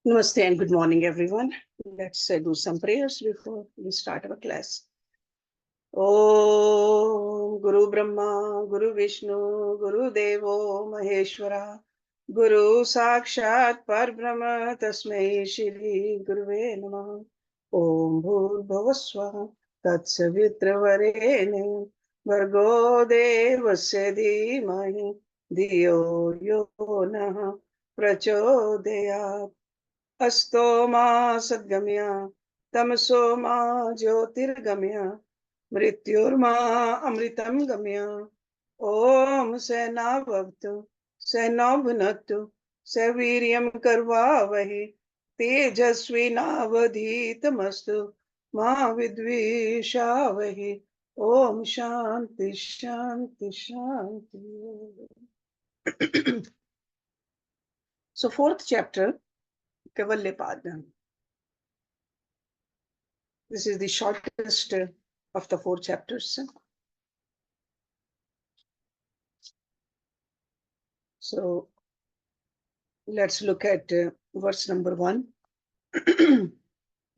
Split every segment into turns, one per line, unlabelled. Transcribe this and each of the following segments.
Namaste and good morning, everyone. Let's do some prayers before we start our class. Om Guru Brahma, Guru Vishnu, Guru Devo Maheshwara, Guru Sakshat Parbrahma, Tasmai Shri Guruve Namah. Om Bhur Bhavaswa, Tatsavitra Vargo Devasya Dhimahi, Dhiyo Yo Nah Prachodayat. अस्तो मा सद्गम्य तमसो मा ज्योतिर्गम्य मृत्युर्मा अमृतं गम्य ओम सहना भवतु सहनौ भुनक्तु सवीर्यं कर्वावहै तेजस्विनावधीतमस्तु मा विद्विषावहै ओम शांति शांति शांति. So fourth chapter, KAIVALYA Pada. This is the shortest of the 4 chapters. So let's look at verse number 1.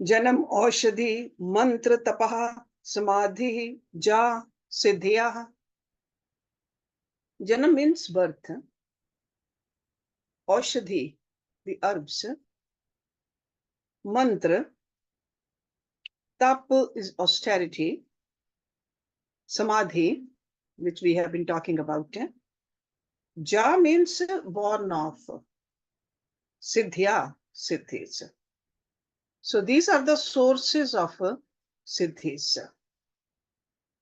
janmaushadhimantratapahsamadhijah siddhayah. Janam means birth. Aushadhi, the herbs. Mantra, tap is austerity. Samadhi, which we have been talking about. Ja means born of. Siddhya, siddhis. So these are the sources of siddhis.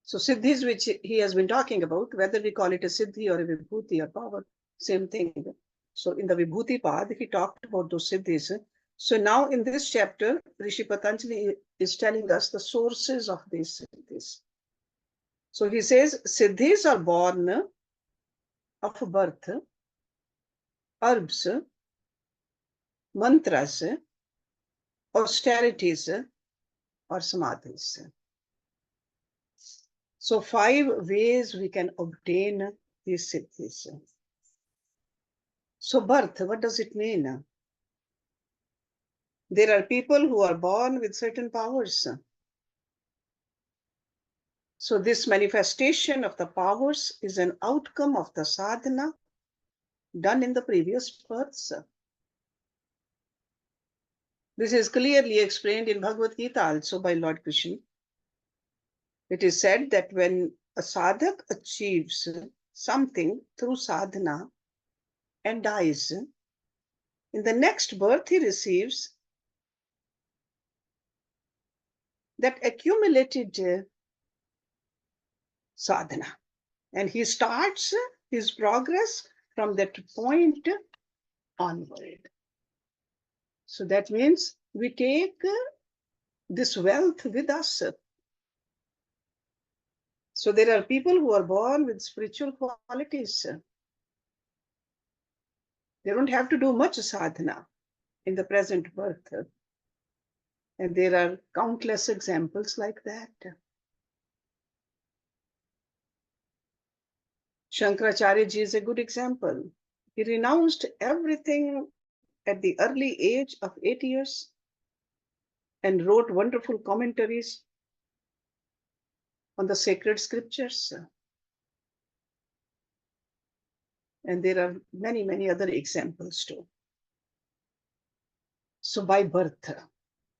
So siddhis, which he has been talking about, whether we call it a siddhi or a vibhuti or power, same thing. So in the Vibhuti Pad, he talked about those siddhis. So now in this chapter, Rishi Patanjali is telling us the sources of these siddhis. So he says, siddhis are born of birth, herbs, mantras, austerities, or samadhis. So 5 ways we can obtain these siddhis. So birth, what does it mean? There are people who are born with certain powers. So this manifestation of the powers is an outcome of the sadhana done in the previous births. This is clearly explained in Bhagavad Gita also by Lord Krishna. It is said that when a sadhak achieves something through sadhana and dies, in the next birth he receives that accumulated sadhana, and he starts his progress from that point onward. So that means we take this wealth with us. So there are people who are born with spiritual qualities. They don't have to do much sadhana in the present birth. And there are countless examples like that. Shankaracharya ji is a good example. He renounced everything at the early age of 8 years and wrote wonderful commentaries on the sacred scriptures. And there are many, many other examples too. So by birth,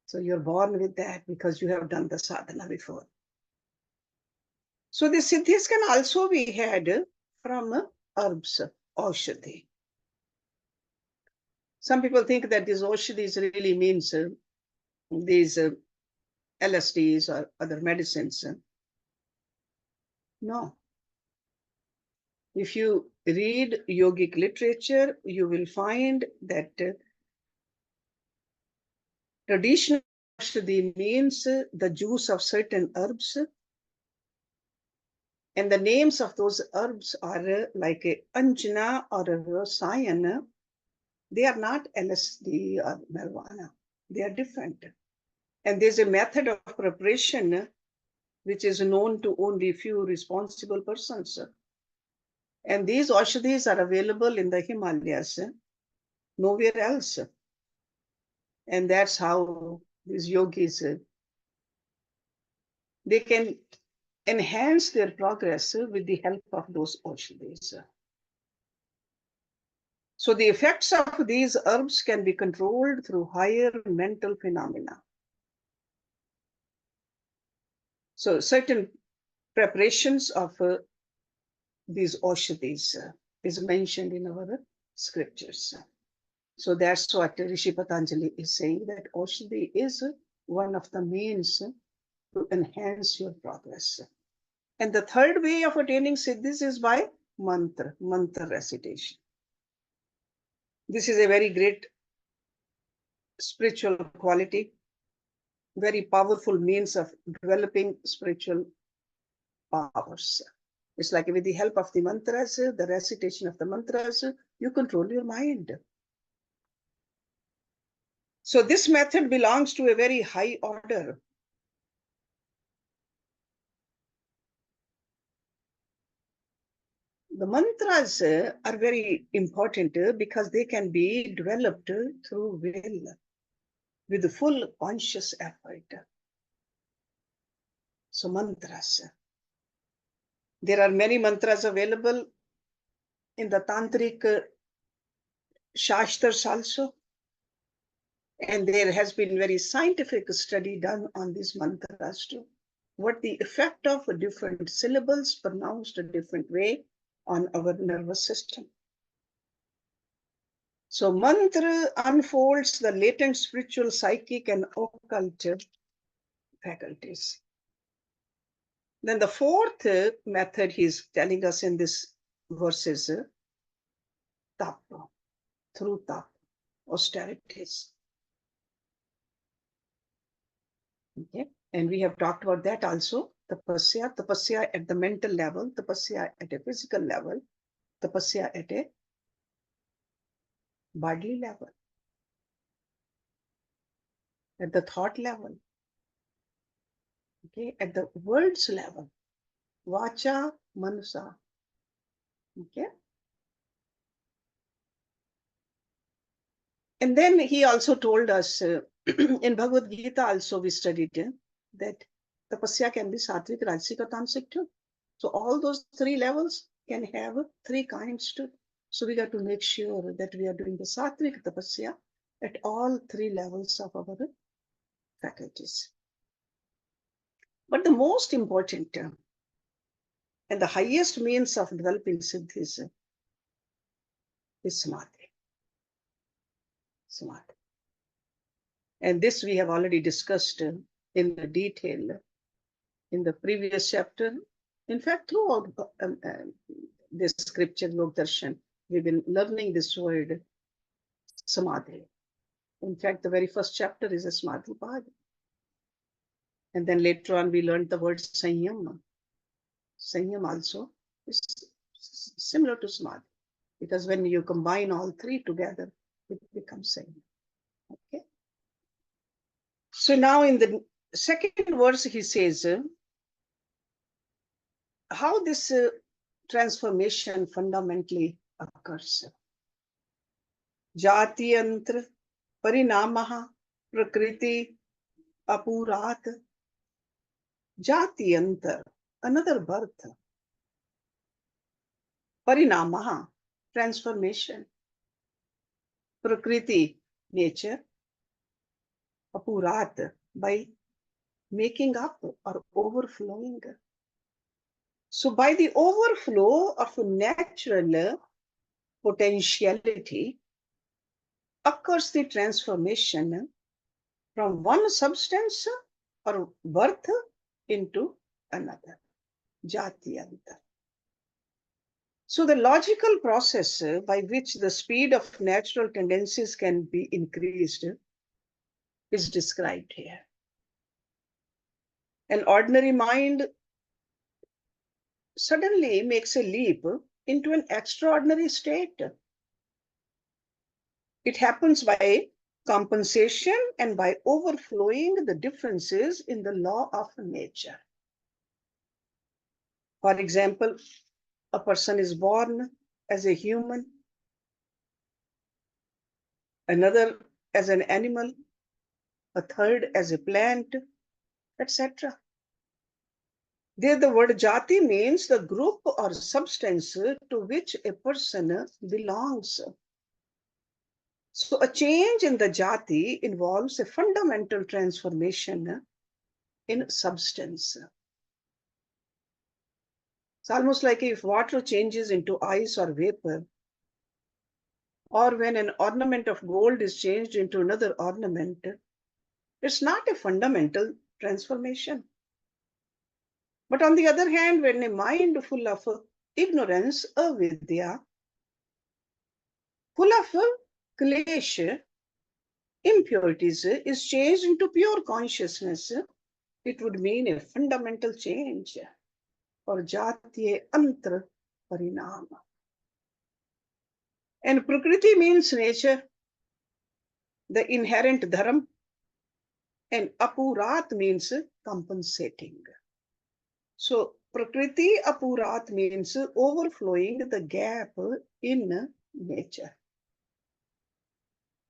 so you're born with that because you have done the sadhana before. So the siddhis can also be had from herbs, aushadhi. Some people think that these aushadhis really means these LSDs or other medicines. No. If you read yogic literature, you will find that traditional aushadhi means the juice of certain herbs. And the names of those herbs are like a anjana or a rasayan. They are not LSD or marijuana. They are different. And there's a method of preparation which is known to only few responsible persons. And these aushadhis are available in the Himalayas, nowhere else. And that's how these yogis, they can enhance their progress with the help of those aushadhis. So the effects of these herbs can be controlled through higher mental phenomena. So certain preparations of these aushadhis is mentioned in our scriptures. So that's what Rishi Patanjali is saying, that aushadhi is one of the means to enhance your progress. And the third way of attaining siddhis is by mantra recitation. This is a very great spiritual quality, very powerful means of developing spiritual powers. It's like with the help of the mantras, the recitation of the mantras, you control your mind. So this method belongs to a very high order. The mantras are very important because they can be developed through will, with full conscious effort. So mantras. There are many mantras available in the tantric shastras also. And there has been very scientific study done on these mantras too. What the effect of different syllables pronounced a different way on our nervous system. So mantra unfolds the latent spiritual, psychic and occult faculties. Then the fourth method he's telling us in this verse is tapa, through tapa, austerities. Okay, and we have talked about that also. Tapasya at the mental level, tapasya at a physical level, tapasya at a bodily level, at the thought level, okay, at the words level, vacha, manasa, okay. And then he also told us in Bhagavad Gita also we studied that tapasya can be sattvic, rajasic or tamasic too. So all those three levels can have three kinds too. So we got to make sure that we are doing the sattvic tapasya at all three levels of our faculties. But the most important and the highest means of developing siddhis is samadhi. Samadhi. And this we have already discussed in detail in the previous chapter. In fact, throughout this scripture, Yog Darshan, we've been learning this word, samadhi. In fact, the very first chapter is a samadhi pad. And then later on, we learned the word sanyam. Sanyam also is similar to samadhi, because when you combine all three together, it becomes sanyam. Okay. So now in the second verse, he says, how this transformation fundamentally occurs. Jatyantaraparinamah prakrityapoorat. Jatyantar, another birth. Parinamah, transformation. Prakriti, nature. Apoorat, by making up or overflowing. So by the overflow of natural potentiality occurs the transformation from one substance or birth into another. Jatyanta. So the logical process by which the speed of natural tendencies can be increased is described here. An ordinary mind suddenly makes a leap into an extraordinary state. It happens by compensation and by overflowing the differences in the law of nature. For example, a person is born as a human, another as an animal, a third as a plant, etc. There the word jati means the group or substance to which a person belongs. So a change in the jati involves a fundamental transformation in substance. It's almost like if water changes into ice or vapor, or when an ornament of gold is changed into another ornament, it's not a fundamental transformation. But on the other hand, when a mind full of ignorance, avidya, full of klesha, impurities, is changed into pure consciousness, it would mean a fundamental change, or jatyantaraparinamah. And prakriti means nature, the inherent dharma, and apurat means compensating. So prakriti apurat means overflowing the gap in nature.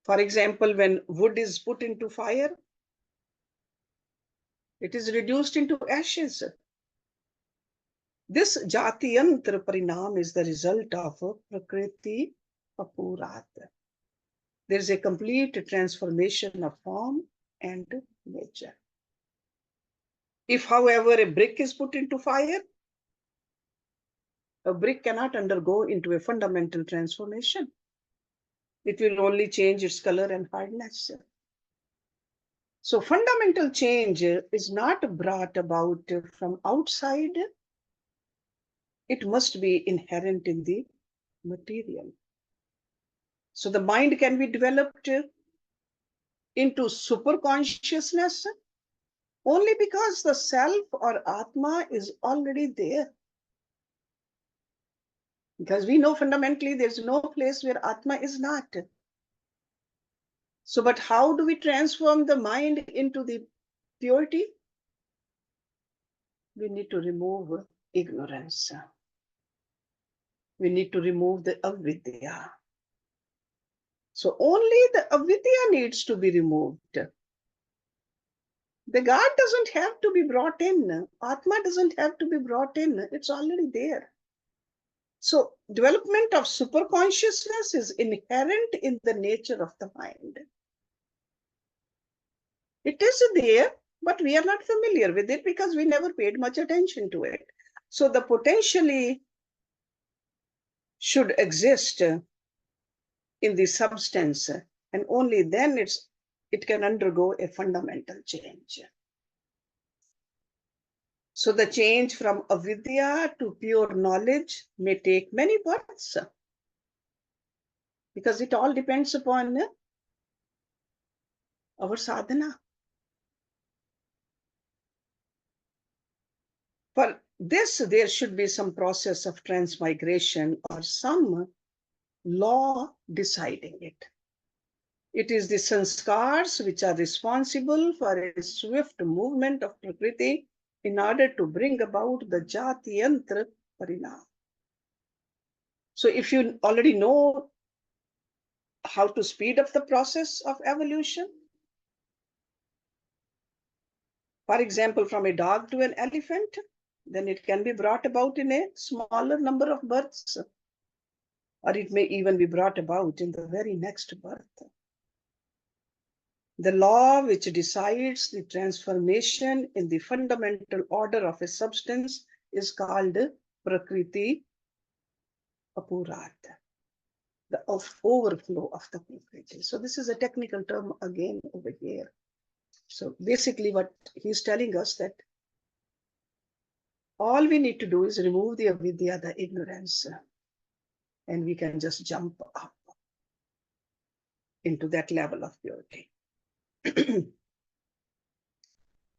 For example, when wood is put into fire, it is reduced into ashes. This jatyantaraparinam is the result of prakriti apurat. There is a complete transformation of form and nature. If, however, a brick is put into fire, a brick cannot undergo into a fundamental transformation. It will only change its color and hardness. So fundamental change is not brought about from outside. It must be inherent in the material. So the mind can be developed into super consciousness only because the self or Atma is already there. Because we know fundamentally there's no place where Atma is not. So, but how do we transform the mind into the purity? We need to remove ignorance. We need to remove the avidya. So only the avidya needs to be removed. The God doesn't have to be brought in. Atma doesn't have to be brought in. It's already there. So development of superconsciousness is inherent in the nature of the mind. It is there, but we are not familiar with it because we never paid much attention to it. So the potentially should exist in the substance, and only then it can undergo a fundamental change. So the change from avidya to pure knowledge may take many births, because it all depends upon our sadhana. For this, there should be some process of transmigration or some law deciding it. It is the sanskars which are responsible for a swift movement of prakriti in order to bring about the jatyantaraparinamah. So if you already know how to speed up the process of evolution, for example, from a dog to an elephant, then it can be brought about in a smaller number of births, or it may even be brought about in the very next birth. The law which decides the transformation in the fundamental order of a substance is called prakriti apurat, the overflow of the prakriti. So this is a technical term again over here. So basically what he's telling us that all we need to do is remove the avidya, the ignorance, and we can just jump up into that level of purity.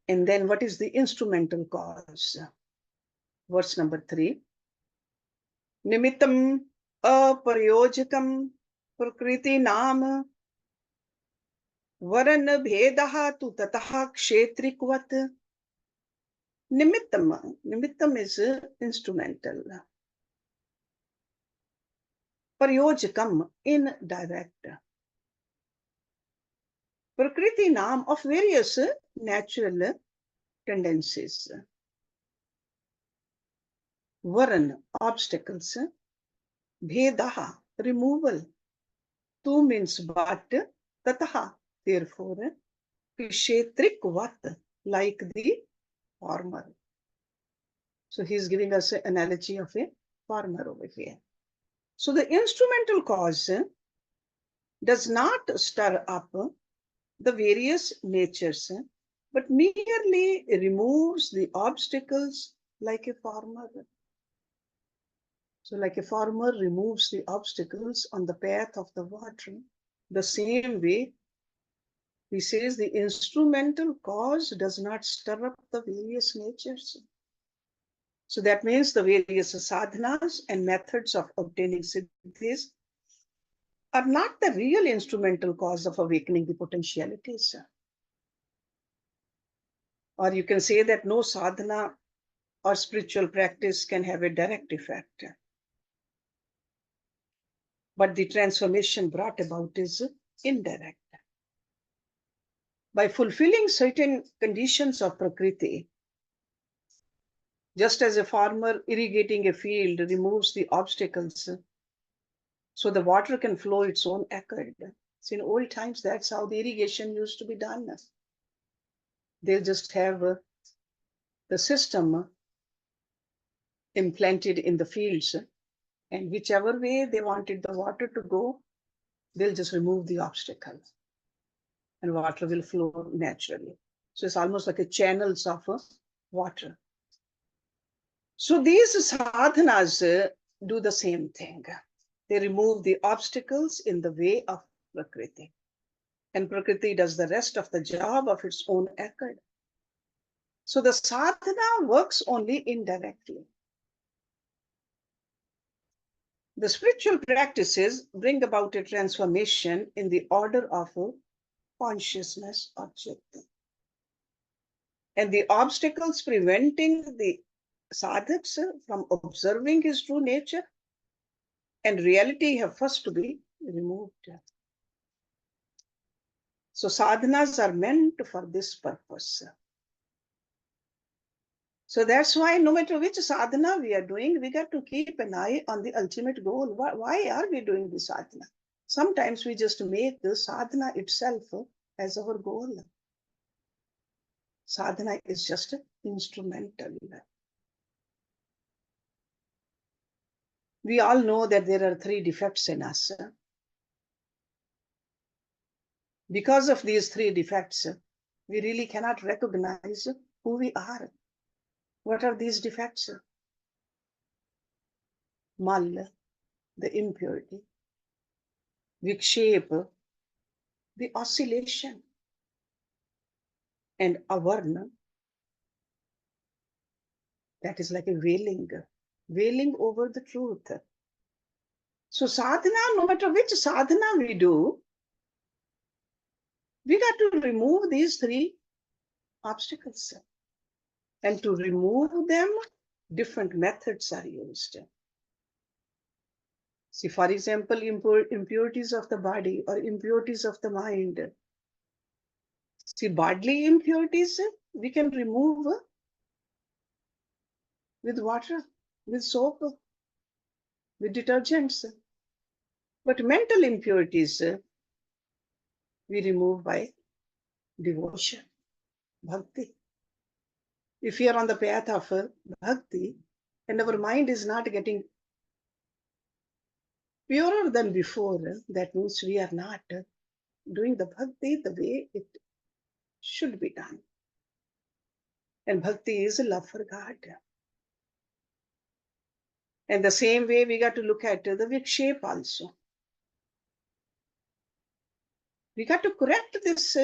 And then what is the instrumental cause? Verse number 3. Nimittam aprayojakan prakritinam varannabhedastu tatah kshetrikavat. Nimittam is instrumental. Prayojakam, indirect. prakritinam, of various natural tendencies. Varan, obstacles. Bhedaha, removal. Tu means but, tatah, therefore. Kshetrikavat, like the farmer. So he is giving us an analogy of a farmer over here. So the instrumental cause does not stir up the various natures, but merely removes the obstacles like a farmer. So like a farmer removes the obstacles on the path of the water, the same way he says the instrumental cause does not stir up the various natures. So that means the various sadhanas and methods of obtaining siddhis are not the real instrumental cause of awakening the potentialities. Or you can say that no sadhana or spiritual practice can have a direct effect. But the transformation brought about is indirect. By fulfilling certain conditions of prakriti, just as a farmer irrigating a field removes the obstacles so the water can flow its own accord. So in old times, that's how the irrigation used to be done. They'll just have the system implanted in the fields, and whichever way they wanted the water to go, they'll just remove the obstacle and water will flow naturally. So it's almost like a channels of water. So these sadhanas do the same thing. They remove the obstacles in the way of prakriti. And prakriti does the rest of the job of its own accord. So the sadhana works only indirectly. The spiritual practices bring about a transformation in the order of consciousness or chitta. And the obstacles preventing the sadhaks from observing his true nature and reality have first to be removed. So sadhanas are meant for this purpose. So that's why no matter which sadhana we are doing, we got to keep an eye on the ultimate goal. Why are we doing this sadhana? Sometimes we just make the sadhana itself as our goal. Sadhana is just instrumental. We all know that there are 3 defects in us. Because of these 3 defects, we really cannot recognize who we are. What are these defects? Mal, the impurity. Vikshepa, the oscillation. And avarna, that is like a wailing over the truth. So sadhana, no matter which sadhana we do, we got to remove these 3 obstacles. And to remove them, different methods are used. See, for example, impurities of the body or impurities of the mind. See, bodily impurities we can remove with water, with soap, with detergents. But mental impurities we remove by devotion, bhakti. If we are on the path of bhakti and our mind is not getting purer than before, that means we are not doing the bhakti the way it should be done. And bhakti is a love for God. And the same way we got to look at the vikshep also. We got to correct this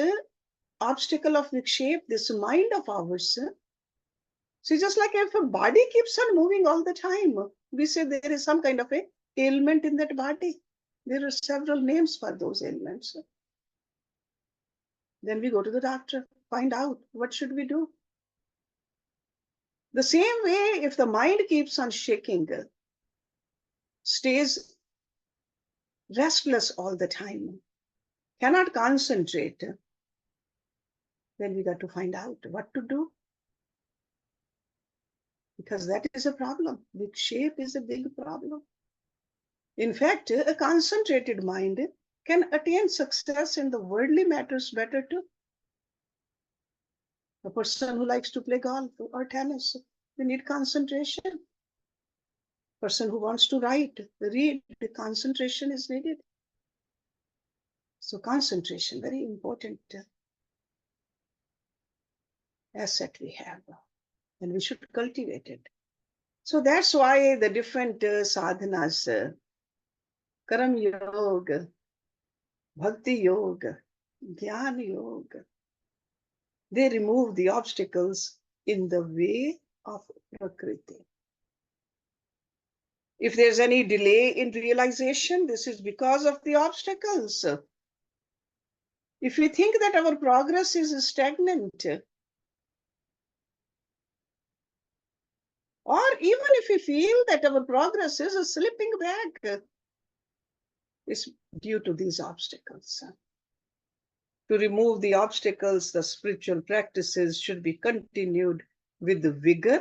obstacle of vikshep, this mind of ours. See, just like if a body keeps on moving all the time, we say there is some kind of a ailment in that body. There are several names for those ailments. Then we go to the doctor, find out what should we do. The same way, if the mind keeps on shaking, stays restless all the time, cannot concentrate, then we got to find out what to do. Because that is a problem. Viksheep is a big problem. In fact, a concentrated mind can attain success in the worldly matters better too. A person who likes to play golf or tennis, they need concentration. Person who wants to write, read, the concentration is needed. So concentration, very important asset we have, and we should cultivate it. So that's why the different sadhanas, Karam Yoga, Bhakti Yoga, Jnana Yoga, they remove the obstacles in the way of Prakriti. If there's any delay in realization, this is because of the obstacles. If we think that our progress is stagnant, or even if we feel that our progress is slipping back, it's due to these obstacles. To remove the obstacles, the spiritual practices should be continued with the vigor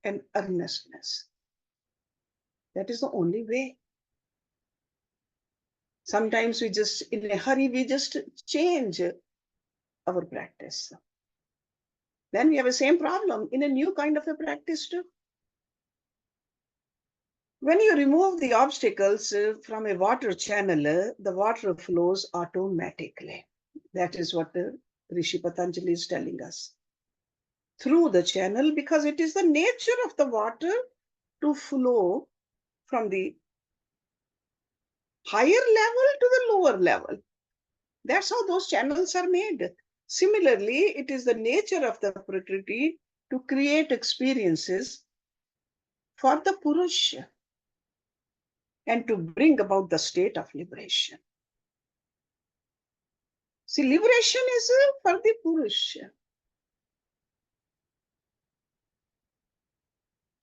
and earnestness. That is the only way. Sometimes we just, in a hurry, we just change our practice. Then we have the same problem in a new kind of a practice too. When you remove the obstacles from a water channel, the water flows automatically. That is what Rishi Patanjali is telling us. Through the channel, because it is the nature of the water to flow from the higher level to the lower level. That's how those channels are made. Similarly, it is the nature of the Prakriti to create experiences for the Purusha and to bring about the state of liberation. See, liberation is for the Purusha.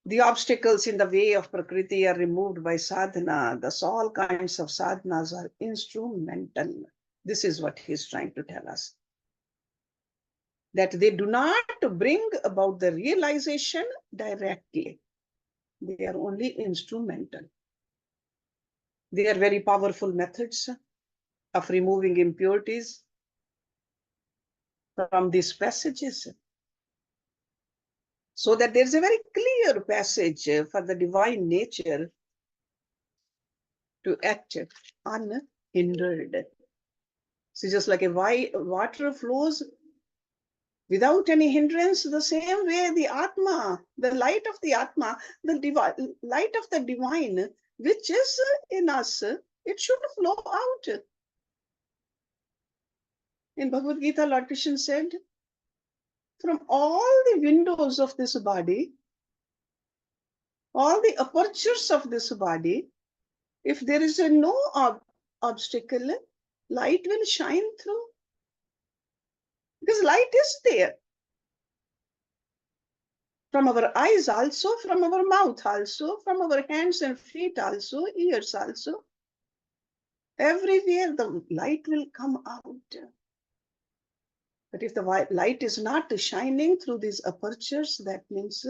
The obstacles in the way of Prakriti are removed by sadhana. Thus, all kinds of sadhanas are instrumental. This is what he's trying to tell us. That they do not bring about the realization directly. They are only instrumental. They are very powerful methods of removing impurities from these passages. So that there's a very clear passage for the divine nature to act unhindered. So just like a water flows without any hindrance, the same way the Atma, the light of the Atma, the light of the divine, which is in us, it should flow out. In Bhagavad Gita, Lord Krishna said, from all the windows of this body, all the apertures of this body, if there is no obstacle, light will shine through. Because light is there. From our eyes also, from our mouth also, from our hands and feet also, ears also. Everywhere the light will come out. But if the light is not shining through these apertures, that means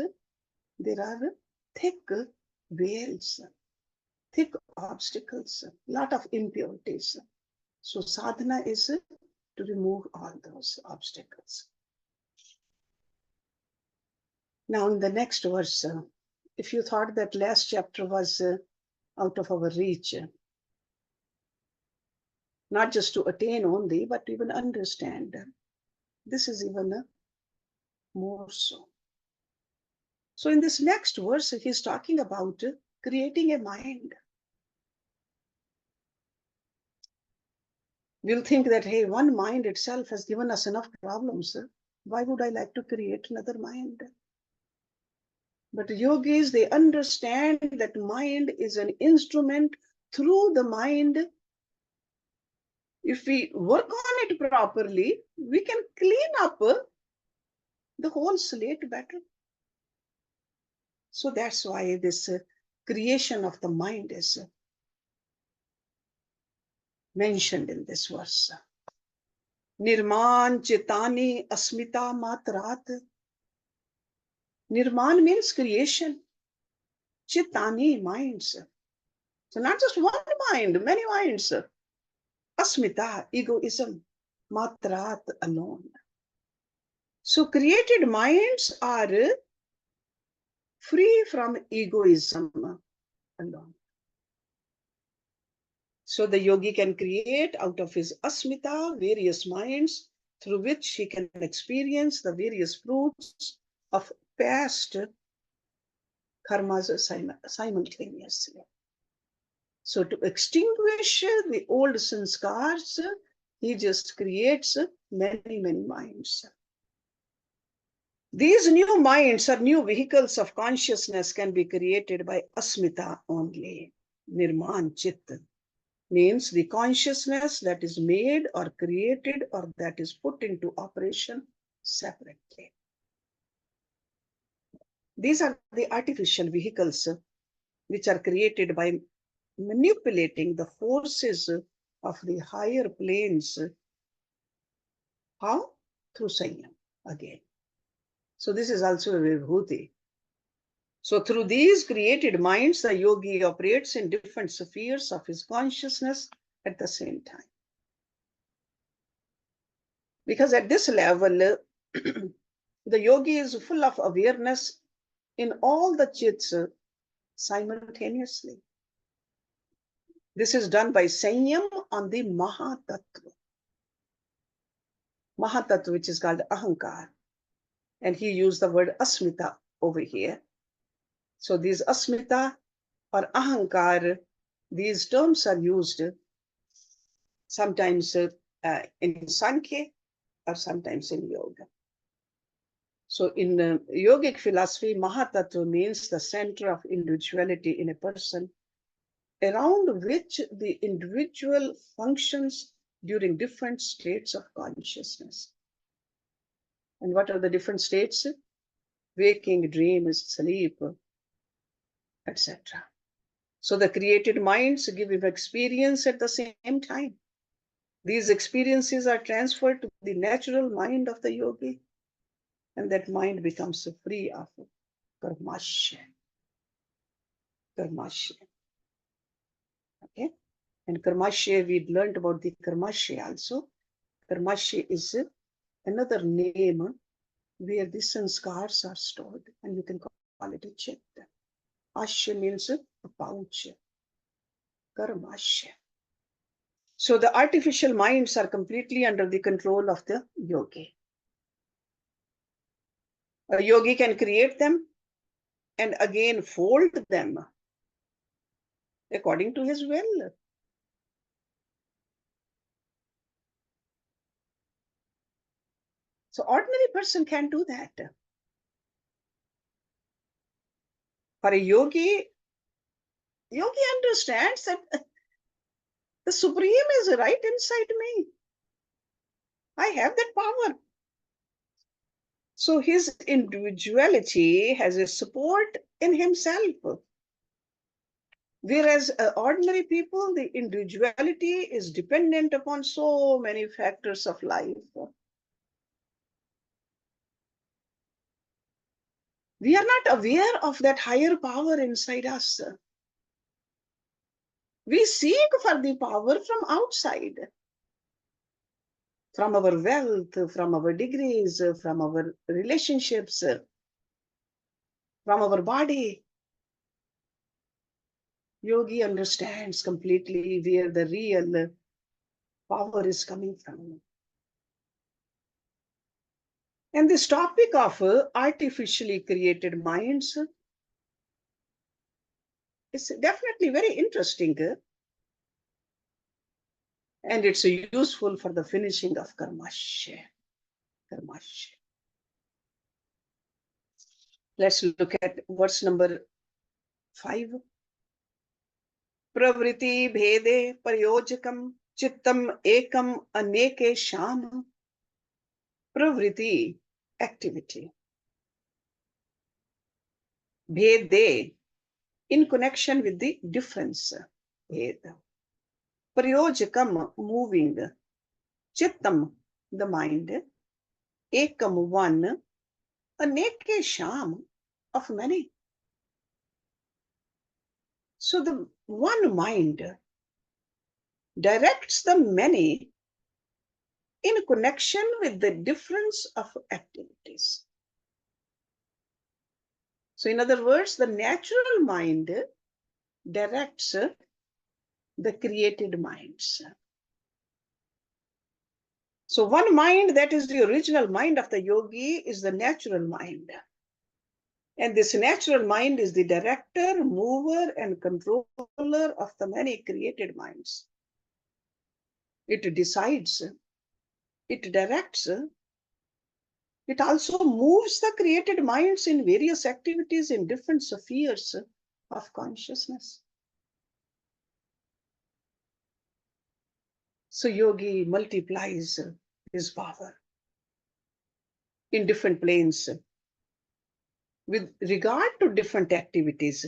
there are thick veils, thick obstacles, a lot of impurities. So sadhana is to remove all those obstacles. Now in the next verse, if you thought that last chapter was out of our reach, not just to attain only, but to even understand, this is even more so. So in this next verse, he's talking about creating a mind. We'll think that, hey, one mind itself has given us enough problems. Why would I like to create another mind? But yogis, they understand that mind is an instrument. Through the mind, if we work on it properly, we can clean up the whole slate better. So that's why this creation of the mind is mentioned in this verse. nirmannachittanyasmitamatrat. Nirman means creation. Chittani, minds. So not just one mind, many minds. Asmita, egoism. Matrat, alone. So created minds are free from egoism alone. So the yogi can create out of his asmita various minds through which he can experience the various fruits of past karmas simultaneously. So to extinguish the old sanskars, he just creates many, many minds. These new minds or new vehicles of consciousness can be created by asmita only. Nirman chitta means the consciousness that is made or created or that is put into operation separately. These are the artificial vehicles which are created by manipulating the forces of the higher planes. How? Through sanyam again. So this is also a vibhuti. So through these created minds, the yogi operates in different spheres of his consciousness at the same time. Because at this level, the yogi is full of awareness in all the chits simultaneously. This is done by sanyam on the mahatattva. Mahatattva, which is called ahankar. And he used the word asmita over here. So these asmita or ahankar, these terms are used sometimes in Sankhya or sometimes in yoga. So in yogic philosophy, mahatattva means the center of individuality in a person, around which the individual functions during different states of consciousness. And what are the different states? Waking, dreams, sleep, etc. So the created minds give him experience at the same time. These experiences are transferred to the natural mind of the yogi, and that mind becomes free of karmasya. Karmasya. Okay? And karmasya, we learned about the karmasya also. Karmasya is another name where the sanskars are stored, and you can call it a chitta. Asya means a pouch. Karmasya. So the artificial minds are completely under the control of the yogi. A yogi can create them and again fold them according to his will. So ordinary person can't do that. For a yogi understands that the Supreme is right inside me. I have that power. So his individuality has a support in himself. Whereas ordinary people, the individuality is dependent upon so many factors of life. We are not aware of that higher power inside us. We seek for the power from outside, from our wealth, from our degrees, from our relationships, from our body. Yogi understands completely where the real power is coming from. And this topic of artificially created minds is definitely very interesting. And it's useful for the finishing of karmasya. Karmasya. Let's look at verse number 5. Pravriti bhede prayojakam chittam ekam aneke sham. Pravriti, activity. Bhede, in connection with the difference. Bheda. Prayojakam, moving. Chittam, the mind, ekam one, aneke sham, of many. So the one mind directs the many in connection with the difference of activities. So in other words, the natural mind directs the created minds. So one mind, that is the original mind of the yogi, is the natural mind. And this natural mind is the director, mover, and controller of the many created minds. It decides, it directs, it also moves the created minds in various activities in different spheres of consciousness. So yogi multiplies his power in different planes with regard to different activities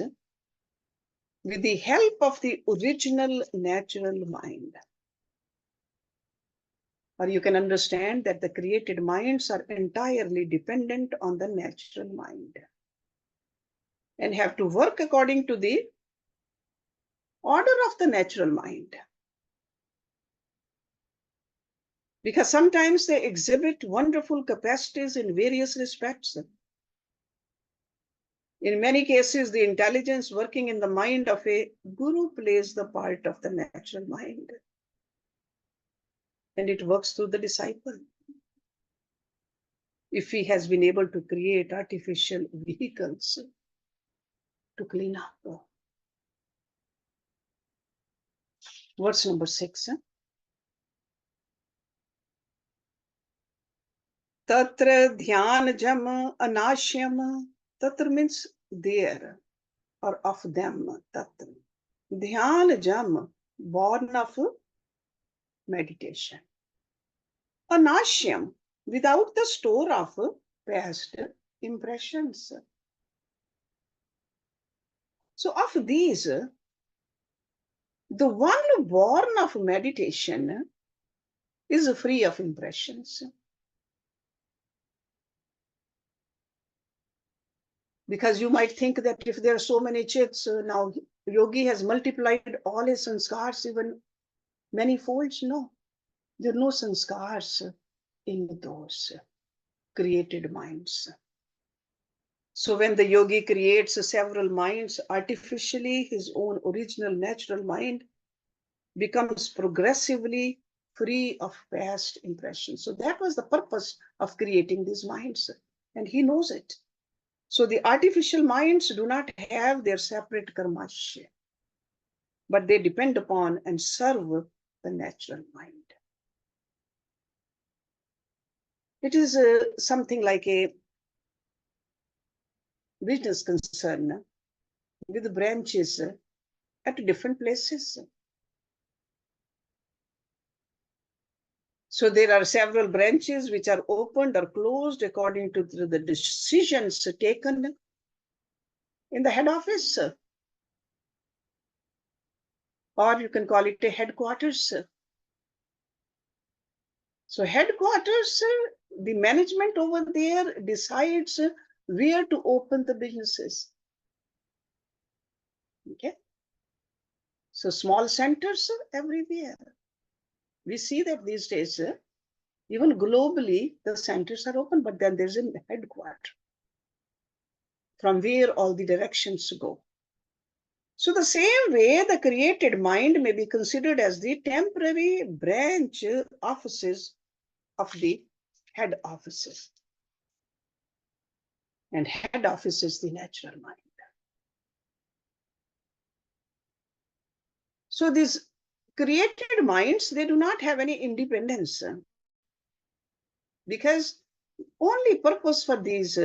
with the help of the original natural mind. Or you can understand that the created minds are entirely dependent on the natural mind and have to work according to the order of the natural mind. Because sometimes they exhibit wonderful capacities in various respects. In many cases, the intelligence working in the mind of a guru plays the part of the natural mind. And it works through the disciple. If he has been able to create artificial vehicles to clean up. Verse number 6. Tatra dhyanajam anashyam. Tatra means there or of them. Tatra. Dhyanajam, born of meditation. Anashyam, without the store of past impressions. So of these, the one born of meditation is free of impressions. Because you might think that if there are so many chits, now yogi has multiplied all his sanskars even many folds. No, there are no sanskars in those created minds. So when the yogi creates several minds artificially, his own original natural mind becomes progressively free of past impressions. So that was the purpose of creating these minds, and he knows it. So the artificial minds do not have their separate karmasya, but they depend upon and serve the natural mind. It is something like a business concern with branches at different places. So there are several branches which are opened or closed according to the decisions taken in the head office. Or you can call it a headquarters. So headquarters, the management over there decides where to open the businesses. Okay. So small centers everywhere. We see that these days, even globally, the centers are open, but then there's a headquarters from where all the directions go. So the same way, the created mind may be considered as the temporary branch offices of the head offices. And head office is the natural mind. So these created minds, they do not have any independence because only purpose for these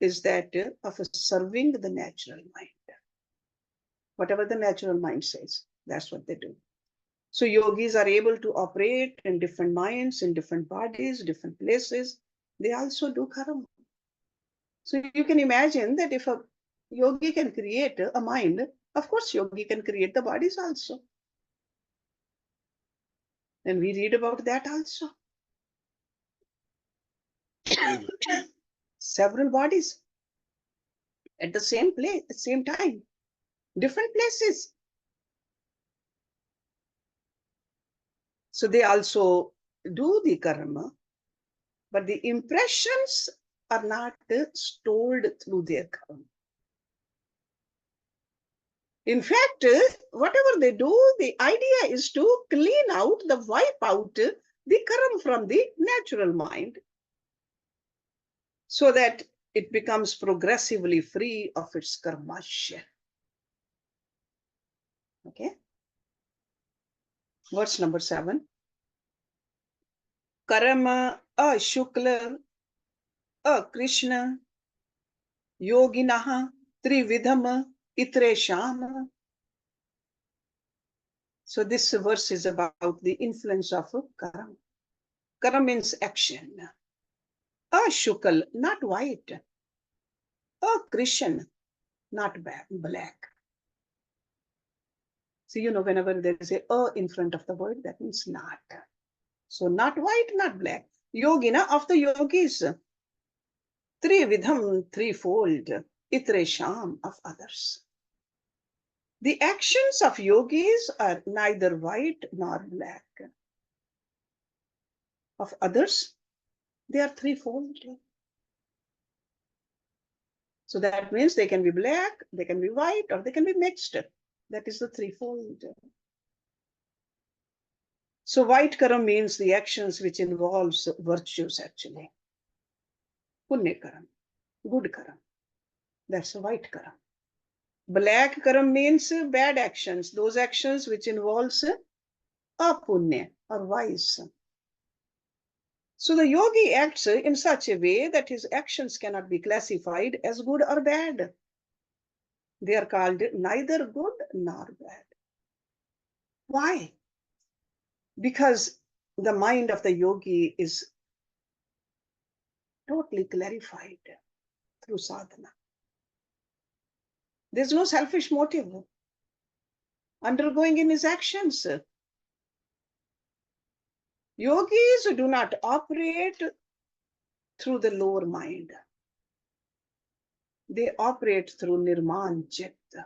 is that of serving the natural mind. Whatever the natural mind says, that's what they do. So yogis are able to operate in different minds, in different bodies, different places. They also do karma. So you can imagine that if a yogi can create a mind, of course yogi can create the bodies also. And we read about that also. several bodies at the same place, at the same time, different places. So they also do the karma, but the impressions are not stored through their karma. In fact, whatever they do, the idea is to clean out, wipe out the karma from the natural mind, so that it becomes progressively free of its karmasya. Okay. Verse number 7. Karma ashukla akrishna yoginaha trividham itresham. So this verse is about the influence of karma. Karma means action. Ashukal, not white. Akrishan, not black. So you know, whenever there is a in front of the word, that means not. So not white, not black. Yogina, of the yogis. Trividham, threefold. Itresham, of others. The actions of yogis are neither white nor black. Of others, they are threefold. So that means they can be black, they can be white, or they can be mixed. That is the threefold. So white karma means the actions which involves virtues actually. Punya karma, good karma. That's a white karma. Black karma means bad actions, those actions which involves apunya or vice. So the yogi acts in such a way that his actions cannot be classified as good or bad. They are called neither good nor bad. Why? Because the mind of the yogi is totally clarified through sadhana. There's no selfish motive undergoing in his actions. Yogis do not operate through the lower mind. They operate through nirmannachittanyasmitamatrat.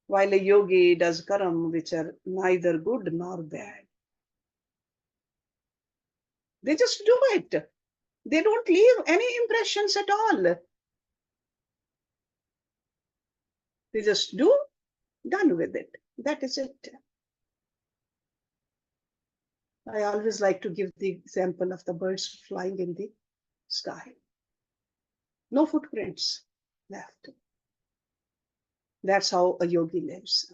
While a yogi does karma which are neither good nor bad. They just do it. They don't leave any impressions at all. They just do, done with it. That is it. I always like to give the example of the birds flying in the sky. No footprints left. That's how a yogi lives.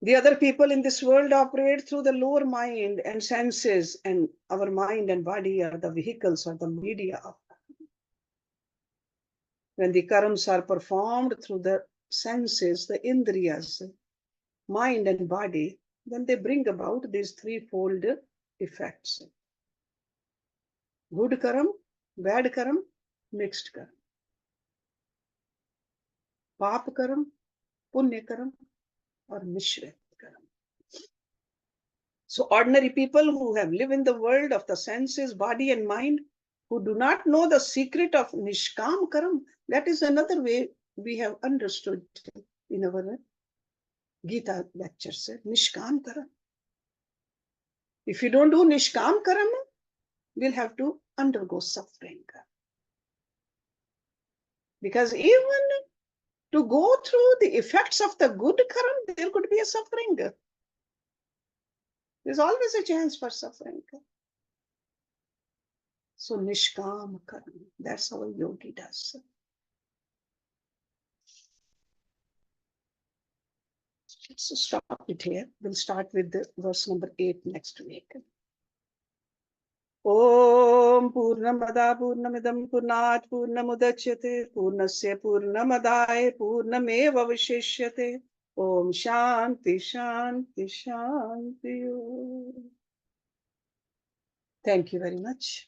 The other people in this world operate through the lower mind and senses, and our mind and body are the vehicles or the media of that. When the karmas are performed through the senses, the indriyas, mind and body, then they bring about these threefold effects. Good karma, bad karma, mixed karma. Pap karma, punya karma, or mishrit karma. So ordinary people who have lived in the world of the senses, body and mind, who do not know the secret of nishkam karma, that is another way we have understood in our Gita lectures, nishkam karma. If you don't do nishkam karma, we'll have to undergo suffering. Because even to go through the effects of the good karma, there could be a suffering. There's always a chance for suffering. So nishkam karma, that's how a yogi does. Let's stop it here. We'll start with the verse number 8 next week. Om Purnamada Purnamidam Purnat Purnamudachyate Purnasya Purnamadaya Purnameva Vishishyate. Om Shanti Shanti Shanti. Thank you very much.